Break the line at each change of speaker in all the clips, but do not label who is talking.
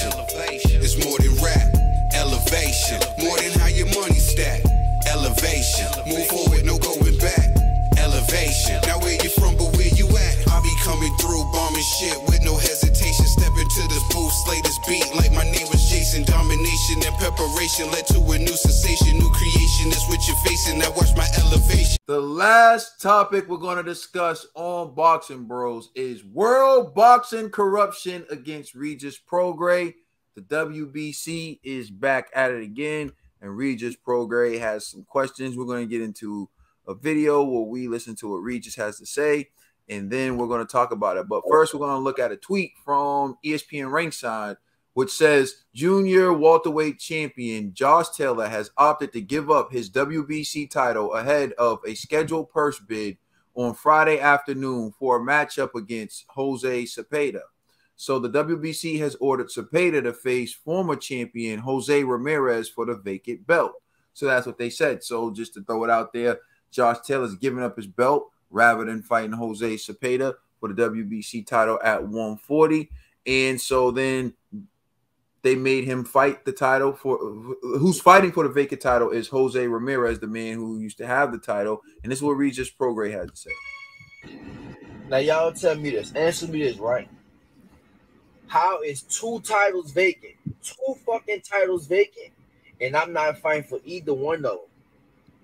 elevation. It's more than rap. Elevation. More than how your money stack. Elevation. Move forward, no going back. Elevation. Now where you from, but where you at? I be coming through, bombing shit with no hesitation. Step into this booth, slay this beat like my name was Jason. Domination and preparation led to a new sensation, new creation. That's what you're facing. Now watch my elevation.
The last topic we're going to discuss on Boxing Bros is world boxing corruption against Regis Prograis. The WBC is back at it again, and Regis Prograis has some questions. We're going to get into a video where we listen to what Regis has to say, and then we're going to talk about it. But first, we're going to look at a tweet from ESPN Ringside, which says junior welterweight champion Josh Taylor has opted to give up his WBC title ahead of a scheduled purse bid on Friday afternoon for a matchup against Jose Cepeda. So the WBC has ordered Cepeda to face former champion Jose Ramirez for the vacant belt. So that's what they said. So just to throw it out there, Josh Taylor's giving up his belt rather than fighting Jose Cepeda for the WBC title at 140. And so then they made him fight the title for who's fighting for the vacant title is Jose Ramirez, the man who used to have the title. And this is what Regis Prograis had to say.
Now, y'all tell me this. Answer me this, right? How is 2 titles vacant? 2 fucking titles vacant, and I'm not fighting for either one of them.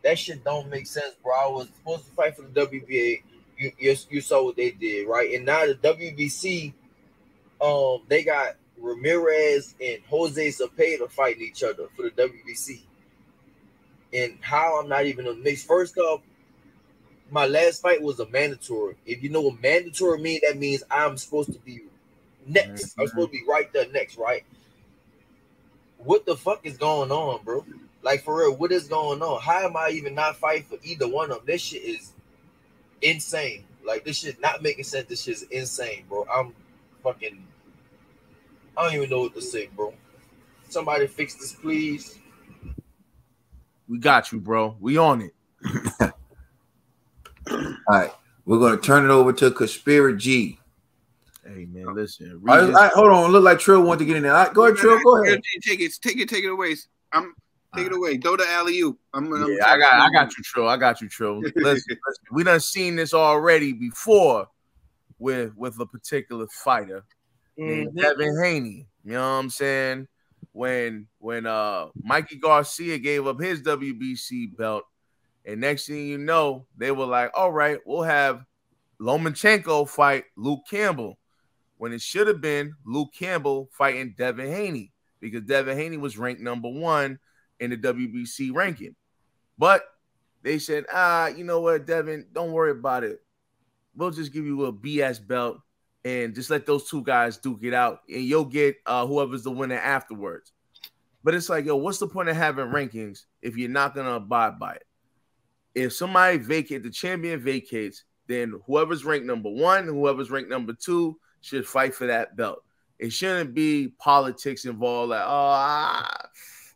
That shit don't make sense, bro. I was supposed to fight for the WBA. You saw what they did, right? And now the WBC, they got Ramirez and Jose Cepeda fighting each other for the WBC. And how I'm not even in the mix. First up, my last fight was a mandatory. If you know what mandatory means, that means I'm supposed to be next. I'm supposed to be right there next, right? What the fuck is going on, bro? Like, for real, what is going on? How am I even not fighting for either one of them? This shit is insane. Like, this shit not making sense. This shit is insane, bro. I don't even know what to say, bro. Somebody fix this, please.
We got you, bro. We on it.
All right. We're going to turn it over to Conspiracy G.
Hey, man, listen.
Hold on. Look like Trill wanted to get in there. All right, go ahead, Trill. Go ahead.
Take it away. Take it away. Throw the alley-oop.
I got you, Trill. I got you, Trill. Listen, we done seen this already before with a particular fighter named Devin Haney. You know what I'm saying? When Mikey Garcia gave up his WBC belt, and next thing you know, they were like, all right, we'll have Lomachenko fight Luke Campbell, when it should have been Luke Campbell fighting Devin Haney, because Devin Haney was ranked #1 in the WBC ranking. But they said, you know what, Devin, don't worry about it. We'll just give you a BS belt and just let those 2 guys duke it out, and you'll get whoever's the winner afterwards. But it's like, yo, what's the point of having rankings if you're not going to abide by it? If somebody the champion vacates, then whoever's ranked #1 and whoever's ranked #2 should fight for that belt. It shouldn't be politics involved, like,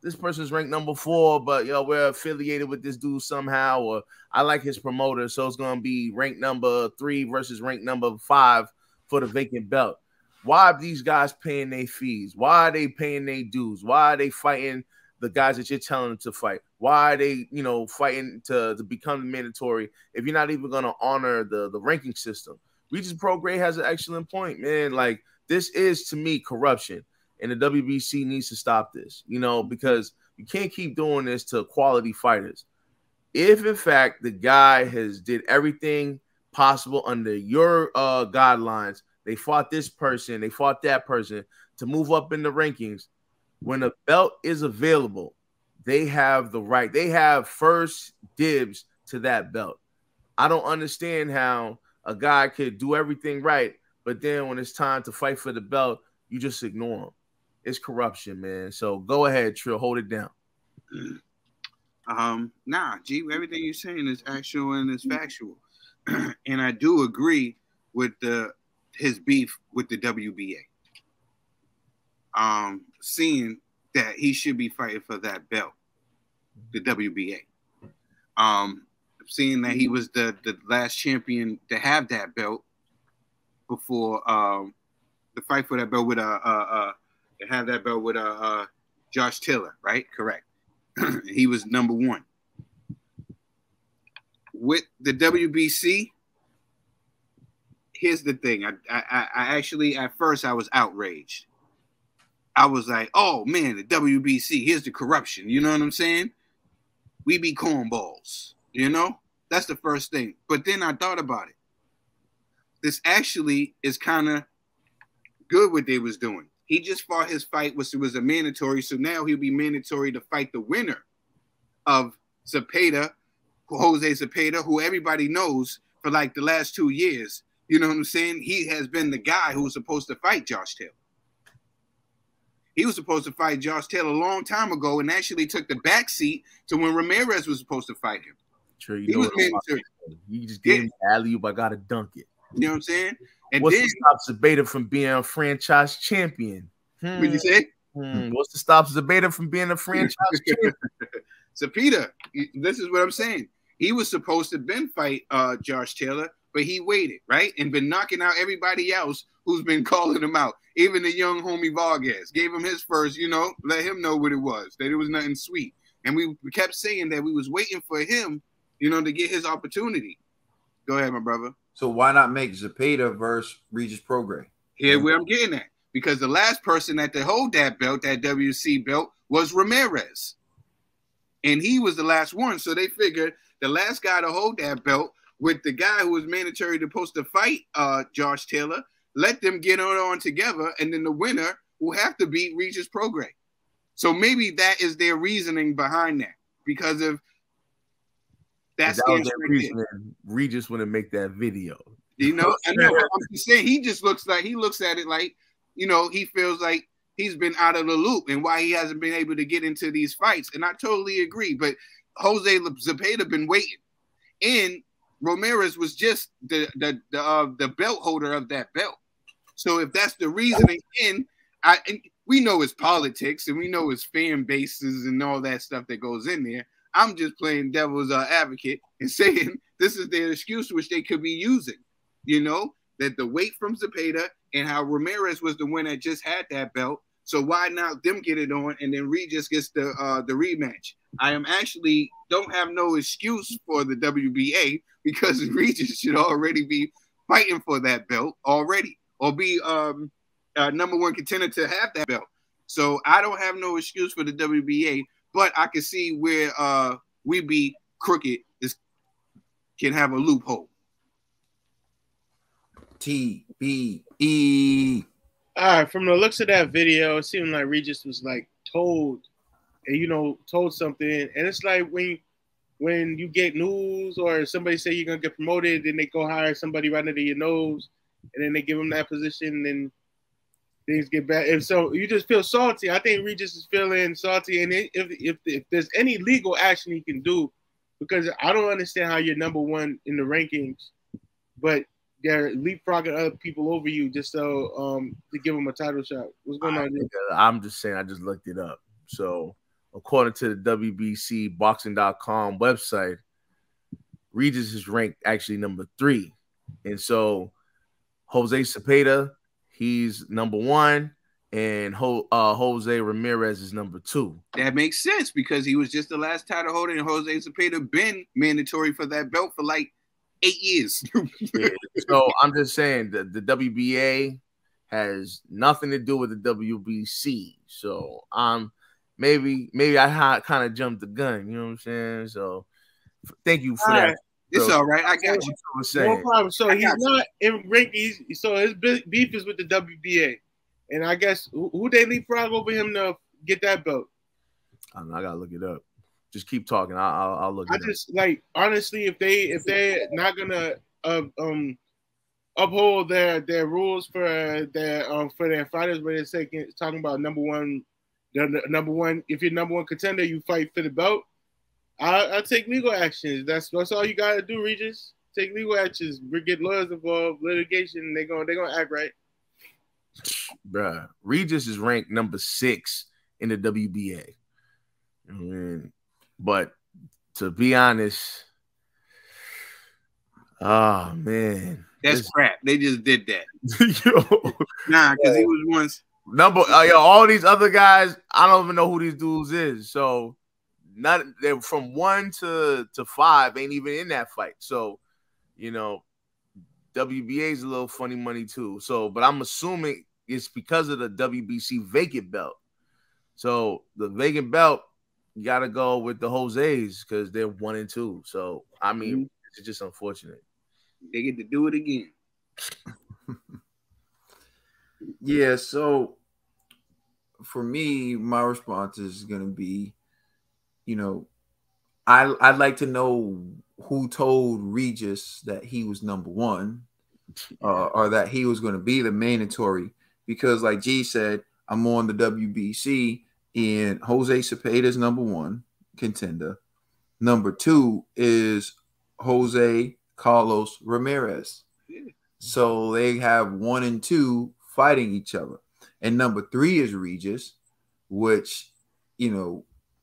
this person's ranked #4, but we're affiliated with this dude somehow, or I like his promoter, so it's gonna be ranked #3 versus ranked #5 for the vacant belt. Why are these guys paying their fees? Why are they paying their dues? Why are they fighting the guys that you're telling them to fight? Why are they, fighting to become mandatory if you're not even gonna honor the ranking system? Regis Prograis has an excellent point, man. Like, this is, to me, corruption. And the WBC needs to stop this, because you can't keep doing this to quality fighters. If, in fact, the guy did everything possible under your guidelines, they fought this person, they fought that person to move up in the rankings, when a belt is available, they have the right. They have first dibs to that belt. I don't understand how a guy could do everything right, but then when it's time to fight for the belt, you just ignore him. It's corruption, man. So go ahead, Trill. Hold it down.
Nah, G, everything you're saying is actual and it's factual. And I do agree with his beef with the WBA. Seeing that he should be fighting for that belt, the WBA. Seeing that he was the last champion to have that belt before the fight for that belt with to have that belt with Josh Taylor, right? Correct. He was number 1. With the WBC, here's the thing. I actually, at first, I was outraged. I was like, oh, man, the WBC, here's the corruption. You know what I'm saying? We be cornballs, you know? That's the first thing. But then I thought about it. This actually is kind of good what they was doing. He just fought his fight, which was a mandatory, so now he'll be mandatory to fight the winner of Zepeda, Jose Zepeda, who everybody knows for like the last 2 years. You know what I'm saying? He has been the guy who was supposed to fight Josh Taylor. He was supposed to fight Josh Taylor a long time ago and actually took the back seat to when Ramirez was supposed to fight him.
Sure, you know he just gave me the alley-oop. I gotta dunk it.
You know what I'm saying? And
what's
then,
to stop Zepeda from being a franchise champion?
What you say?
What's to stop Zepeda from being a franchise champion?
Zepeda, this is what I'm saying. He was supposed to been fight Josh Taylor, but he waited, right? And been knocking out everybody else who's been calling him out. Even the young homie Vargas gave him his first, you know, let him know what it was, that it was nothing sweet. And we kept saying that we was waiting for him, you know, to get his opportunity. Go ahead, my brother.
So why not make Zepeda versus Regis Prograis?
Here where I'm getting at. Because the last person that to hold that belt, that WC belt, was Ramirez. And he was the last one. So they figured the last guy to hold that belt with the guy who was mandatory supposed to fight Josh Taylor, let them get on together, and then the winner will have to beat Regis Prograis. So maybe that is their reasoning behind that. Because of that was their reasoning.
Regis wouldn't make that video.
You know, I know. I'm just saying he just looks at it like, you know, he feels like he's been out of the loop and why he hasn't been able to get into these fights. And I totally agree. But Jose Zepeda been waiting. And Ramirez was just the belt holder of that belt. So if that's the reasoning, and we know it's politics and we know it's fan bases and all that stuff that goes in there. I'm just playing devil's advocate and saying this is their excuse which they could be using. You know, that the weight from Zepeda and how Ramirez was the one that just had that belt. So why not them get it on and then Regis gets the rematch? I am actually don't have no excuse for the WBA because Regis should already be fighting for that belt already or be number 1 contender to have that belt. So I don't have no excuse for the WBA, but I can see where we be crooked can have a loophole.
TBE.
All right, from the looks of that video, it seemed like Regis was like told something, and it's like when you get news or somebody say you're gonna get promoted, then they go hire somebody right under your nose, and then they give them that position, and things get bad. And so you just feel salty. I think Regis is feeling salty, and if there's any legal action he can do, because I don't understand how you're number 1 in the rankings, but they're leapfrogging other people over you just so to give them a title shot. What's going on there?
I'm just saying, I just looked it up. So according to the WBC boxing.com website, Regis is ranked actually number 3. And so Jose Zepeda, he's number 1, and Jose Ramirez is number 2.
That makes sense because he was just the last title holder, and Jose Zepeda been mandatory for that belt for like 8 years.
Yeah. So I'm just saying that the WBA has nothing to do with the WBC. So maybe I kind of jumped the gun. You know what I'm saying? So thank you for that.
It's all right. I got you.
No problem. So he's not in rankings. So his beef is with the WBA, and I guess who they leapfrog over him to get that belt?
I don't know, I gotta look it up. Just keep talking. I'll look.
I just like honestly, if they're not gonna uphold their rules for their fighters, where they're talking about number one. If you're number 1 contender, you fight for the belt. I'll take legal actions. That's all you gotta do, Regis. Take legal actions. We get lawyers involved, litigation. They're gonna act right.
Bruh, Regis is ranked number 6 in the WBA. I mean, but to be honest, oh man,
that's crap. They just did that.
Yo.
Nah, because he was once
all these other guys, I don't even know who these dudes is. So they're from 1 to 5 ain't even in that fight. So, WBA is a little funny money too. So, but I'm assuming it's because of the WBC vacant belt. So the vacant belt, you got to go with the Jose's because they're 1 and 2. So, I mean, it's just unfortunate.
They get to do it again.
Yeah, so for me, my response is going to be, I'd like to know who told Regis that he was number 1 or that he was going to be the mandatory, because like G said, I'm on the WBC and Jose Cepeda is number 1 contender. Number 2 is Jose Carlos Ramirez. So they have 1 and 2 fighting each other. And number 3 is Regis, which,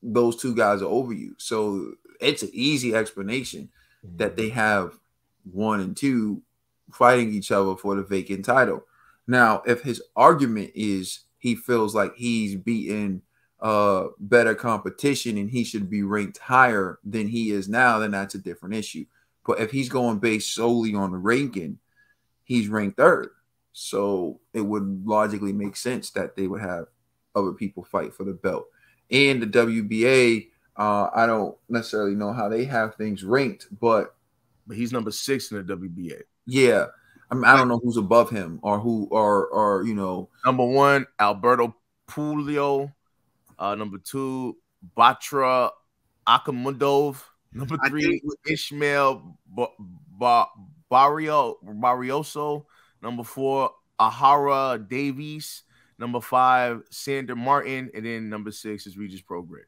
those 2 guys are over you. So it's an easy explanation that they have 1 and 2 fighting each other for the vacant title. Now, if his argument is he feels like he's beaten better competition and he should be ranked higher than he is now, then that's a different issue. But if he's going based solely on the ranking, he's ranked 3rd. So it would logically make sense that they would have other people fight for the belt. And the WBA, I don't necessarily know how they have things ranked, but
he's number 6 in the WBA.
Yeah. I mean, I don't know who's above him or who or
Number 1, Alberto Pulio. Number 2, Batra Akamundov. Number 3, Ishmael Barrioso. Number 4, Ahara Davies. Number 5, Sander Martin. And then number 6 is Regis Prograis.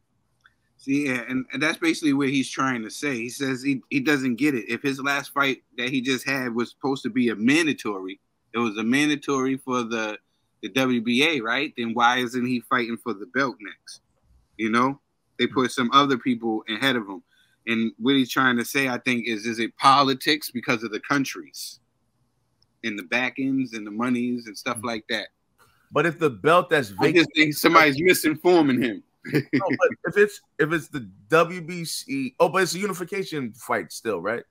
See, and that's basically what he's trying to say. He says he doesn't get it. If his last fight that he just had was supposed to be a mandatory, it was a mandatory for the WBA, right? Then why isn't he fighting for the belt next? They put some other people ahead of him. And what he's trying to say, I think, is it politics because of the countries and the back ends and the monies and stuff like that?
But if the belt that's vacant,
I just think somebody's misinforming him.
No, but if it's the WBC, but it's a unification fight still, right?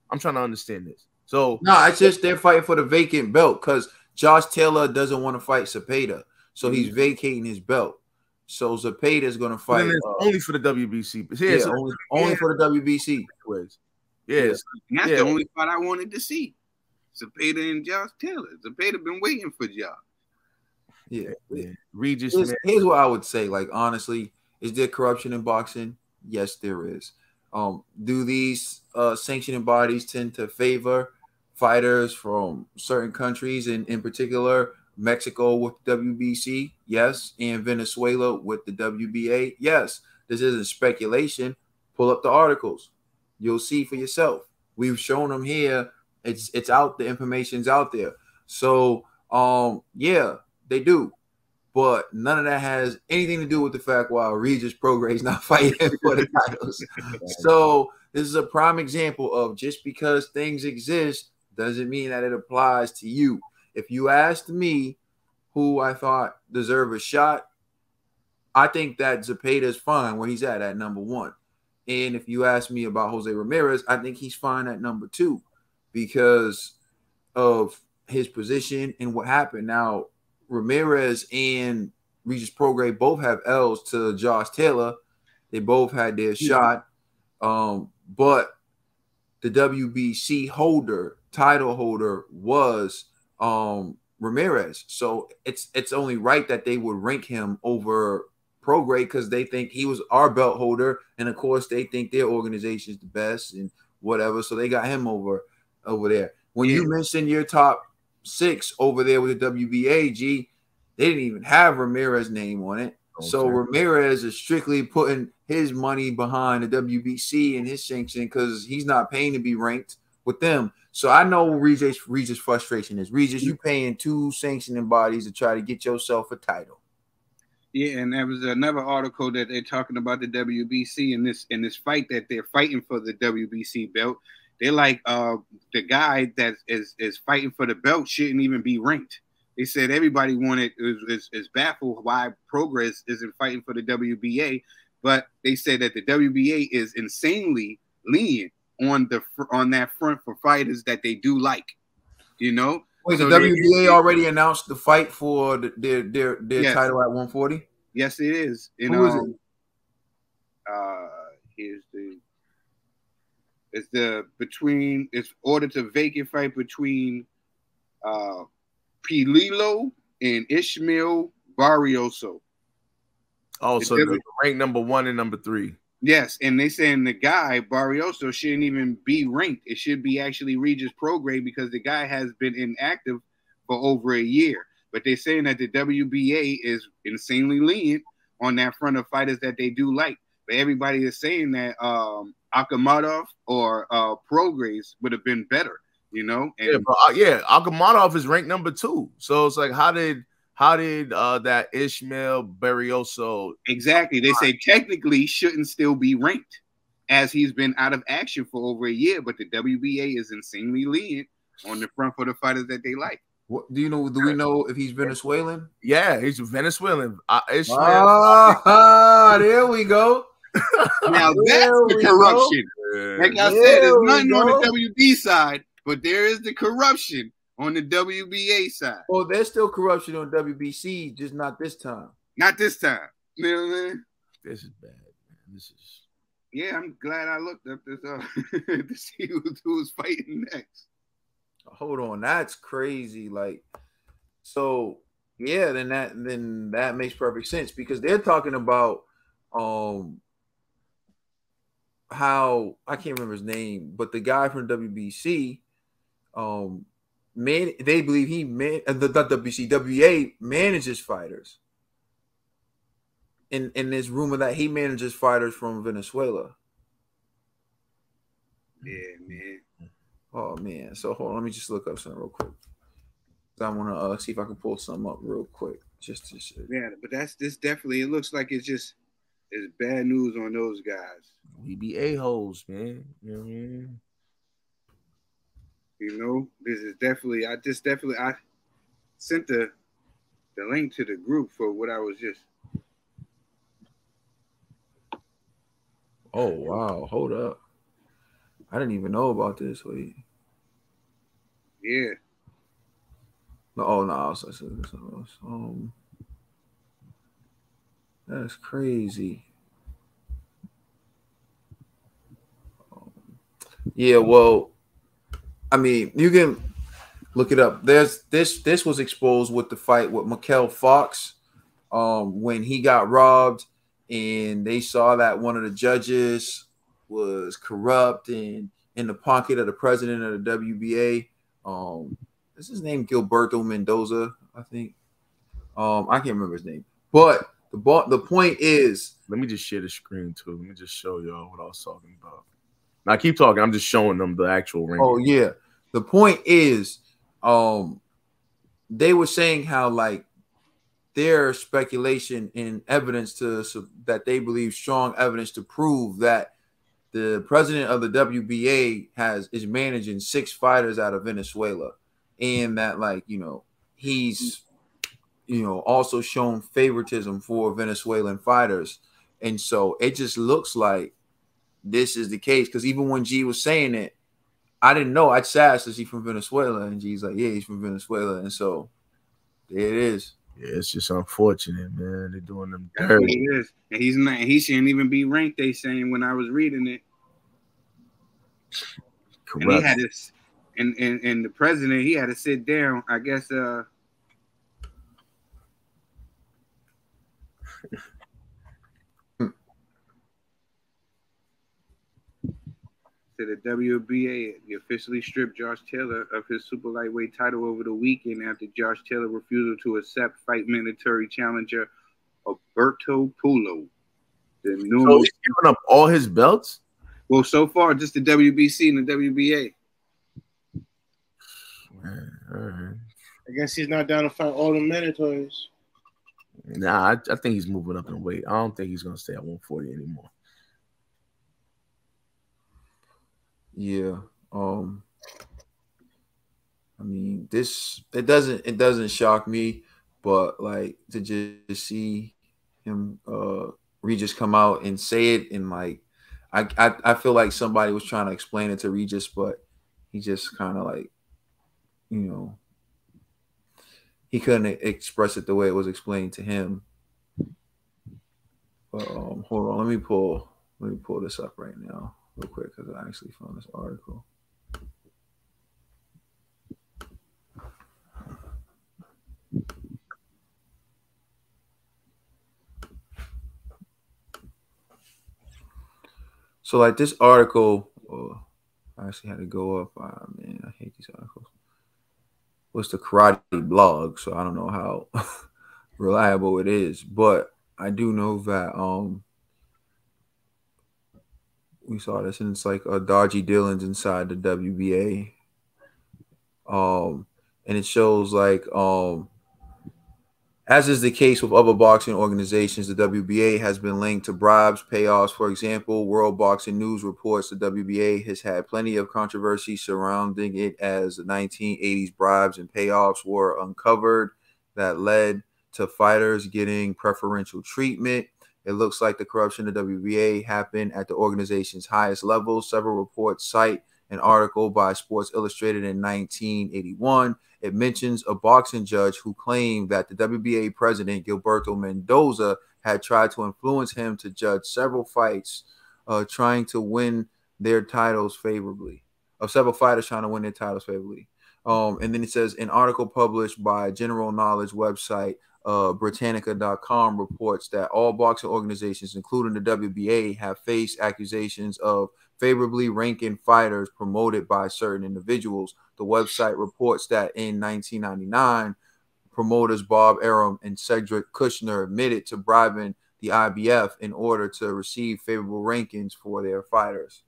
I'm trying to understand this. So
no, it's just they're fighting for the vacant belt because Josh Taylor doesn't want to fight Cepeda, so he's vacating his belt. So Cepeda is going to fight
only for the WBC.
Only for the WBC.
Yes, and that's the only fight I wanted to see. Cepeda and Josh Taylor. Cepeda been waiting for Josh.
Yeah.
Regis.
Here's what I would say. Like, honestly, is there corruption in boxing? Yes, there is. Do these sanctioning bodies tend to favor fighters from certain countries, and in particular Mexico with WBC? Yes. And Venezuela with the WBA? Yes. This isn't speculation. Pull up the articles. You'll see for yourself. We've shown them here. It's out. The information's out there. So, yeah. They do, but none of that has anything to do with the fact why Regis Prograis is not fighting for the titles. So this is a prime example of just because things exist doesn't mean that it applies to you. If you asked me who I thought deserved a shot, I think that Cepeda is fine where he's at number 1. And if you ask me about Jose Ramirez, I think he's fine at number 2 because of his position and what happened. Now, Ramirez and Regis Prograis both have L's to Josh Taylor. They both had their shot. But the WBC title holder was Ramirez. So it's only right that they would rank him over Prograis because they think he was our belt holder. And of course, they think their organization is the best and whatever. So they got him over there. When you mentioned your top 6 over there with the WBA, G, they didn't even have Ramirez's name on it. Okay. So Ramirez is strictly putting his money behind the WBC and his sanction because he's not paying to be ranked with them. So I know Regis' frustration is. Regis, you paying 2 sanctioning bodies to try to get yourself a title.
Yeah, and there was another article that they're talking about the WBC in this fight that they're fighting for the WBC belt. They're like the guy that is fighting for the belt shouldn't even be ranked They said everybody is baffled why Progress isn't fighting for the WBA, but they said that the WBA is insanely lenient on that front for fighters that they do like, you know.
Wait,
so
the WBA already announced the fight for their
yes.
title at 140?
Yes, it is. And,
who is it?
It's ordered to vacant fight between Pililo and Ishmael Barrioso.
Oh, so the rank number 1 and number 3.
Yes, and they saying the guy Barrioso shouldn't even be ranked. It should be actually Regis Prograis because the guy has been inactive for over a year. But they're saying that the WBA is insanely lenient on that front of fighters that they do like. But everybody is saying that Akhmadov or Prograis would have been better, you know. And
Akhmadov is ranked number 2. So it's like, how did that Ishmael Barrioso?
Exactly. They say technically shouldn't still be ranked as he's been out of action for over a year, but the WBA is insanely lenient on the front for the fighters that they like.
What do you know? Do we know if he's Venezuelan?
Yeah, he's Venezuelan.
There we go.
Now that's the corruption. Like I said, there's nothing on the WB side, but there is the corruption on the WBA side.
Well, there's still corruption on WBC, just not this time.
Not this time. You know what I mean?
This is bad, man. This is.
Yeah, I'm glad I looked up this to see who was fighting next.
Hold on, that's crazy. Like, so yeah, then that makes perfect sense because they're talking about how I can't remember his name, but the guy from WBC, they believe the WBA manages fighters. And there's rumor that he manages fighters from Venezuela.
Yeah, man.
Oh man. So hold on, let me just look up something real quick. I want to see if I can pull something up real quick. Just to show.
Yeah, but this definitely, it looks like it's bad news on those guys.
We be a-holes, man. You know what I mean?
You know, this is definitely, I sent the link to the group for what I was just.
Oh, wow. Hold up. I didn't even know about this. Wait.
Yeah.
Oh, no. That's crazy. Yeah, well, I mean, you can look it up. This was exposed with the fight with Mikel Fox when he got robbed and they saw that one of the judges was corrupt and in the pocket of the president of the WBA. Is his name Gilberto Mendoza, I think. I can't remember his name. But the point is,
let me just share the screen too. Let me just show y'all what I was talking about. Now keep talking. I'm just showing them the actual ring.
Oh yeah. The point is, they were saying how like their speculation and evidence that they believe strong evidence to prove that the president of the WBA is managing 6 fighters out of Venezuela, and that like he's also shown favoritism for Venezuelan fighters, and so it just looks like this is the case because even when G was saying it, I didn't know. I just asked, is he from Venezuela? And G's like, yeah, he's from Venezuela, and so there it is.
Yeah, it's just unfortunate, man. They're doing them dirty.
He is. And he's not. He shouldn't even be ranked. They saying when I was reading it. Correct. And he had this, and the president, he had to sit down. I guess. To the WBA, he officially stripped Josh Taylor of his super lightweight title over the weekend after Josh Taylor refusal to accept fight mandatory challenger Alberto Pulo.
So he's giving up all his belts?
Well, so far, just the WBC and the WBA.
All right. I guess he's not down to fight all the mandatories.
Nah, I think he's moving up in weight. I don't think he's going to stay at 140 anymore.
Yeah. I mean, it doesn't shock me, but like to just see him Regis come out and say it, and like I feel like somebody was trying to explain it to Regis, but he just kind of like, you know, he couldn't express it the way it was explained to him. Hold on, let me pull this up right now real quick because I actually found this article. So like this article, I actually had to go up. Man, I hate these articles. Was the karate blog, so I don't know how reliable it is, but I do know that we saw this, and it's like dodgy dealings inside the WBA, and it shows like as is the case with other boxing organizations, the WBA has been linked to bribes, payoffs. For example, World Boxing News reports the WBA has had plenty of controversy surrounding it as the 1980s bribes and payoffs were uncovered that led to fighters getting preferential treatment. It looks like the corruption of the WBA happened at the organization's highest level. Several reports cite an article by Sports Illustrated in 1981. It mentions a boxing judge who claimed that the WBA president, Gilberto Mendoza, had tried to influence him to judge several fights, trying to win their titles favorably. Of several fighters trying to win their titles favorably. And then it says an article published by General Knowledge website Britannica.com reports that all boxing organizations, including the WBA, have faced accusations of favorably ranking fighters promoted by certain individuals. The website reports that in 1999, promoters Bob Arum and Cedric Kushner admitted to bribing the IBF in order to receive favorable rankings for their fighters.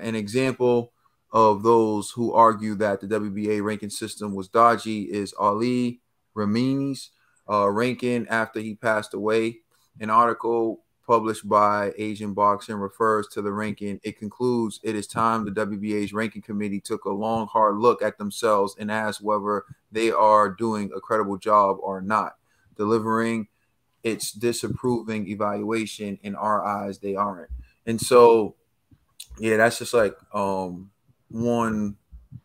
An example of those who argue that the WBA ranking system was dodgy is Ali Ramini's ranking after he passed away. An article published by Asian Boxing refers to the ranking. It concludes, it is time the WBA's ranking committee took a long, hard look at themselves and asked whether they are doing a credible job or not. Delivering its disapproving evaluation, in our eyes, they aren't. And so, yeah, that's just like one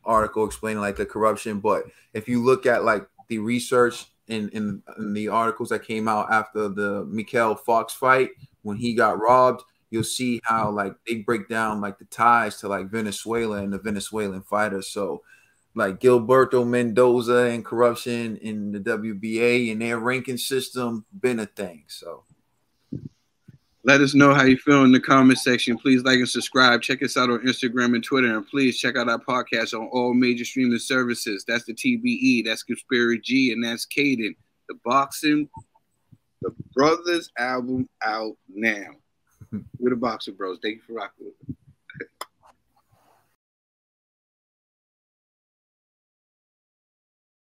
article explaining like the corruption. But if you look at like the research in the articles that came out after the Mikael Fox fight when he got robbed, you'll see how like they break down like the ties to like Venezuela and the Venezuelan fighters. So like Gilberto Mendoza and corruption in the WBA and their ranking system been a thing. So
let us know how you feel in the comment section. Please like and subscribe. Check us out on Instagram and Twitter. And please check out our podcast on all major streaming services. That's the TBE, that's Conspiracy G, and that's Caden. The Boxing, the Brothers album out now. We're the Boxing Bros. Thank you for rocking with us.